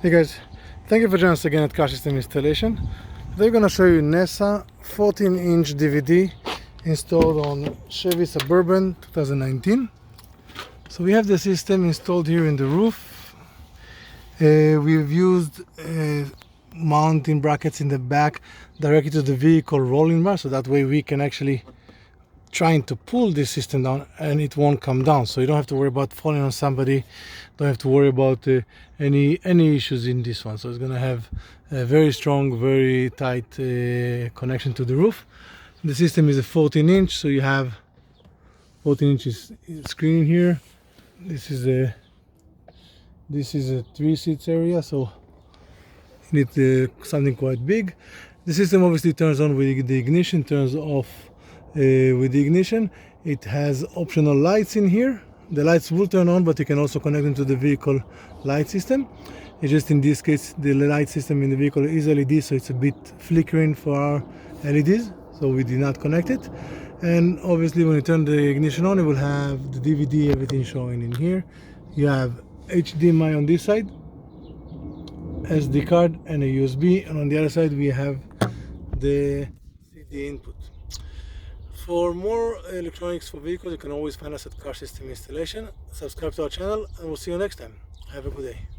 Hey guys, thank you for joining us again at Car System Installation. Today we're going to show you NESA 14-inch DVD installed on Chevy Suburban 2019. So we have the system installed here in the roof. We've used mounting brackets in the back directly to the vehicle rolling bar, so that way we can actually trying to pull this system down and it won't come down, so you don't have to worry about falling on somebody, don't have to worry about any issues in this one. So it's going to have a very strong, very tight connection to the roof. The system is a 14-inch, so you have 14 inches screen here. This is a 3 seats area, so you need something quite big. The system obviously turns on with the ignition, turns off with the ignition. It has optional lights in here. The lights will turn on, but you can also connect them to the vehicle light system. It's just in this case the light system in the vehicle is LED, so it's a bit flickering for our LEDs, so we did not connect it. And obviously when you turn the ignition on, it will have the DVD, everything showing in here. You have HDMI on this side, SD card and a USB, and on the other side we have the CD input. For more electronics for vehicles, you can always find us at Car System Installation. Subscribe to our channel and we'll see you next time. Have a good day.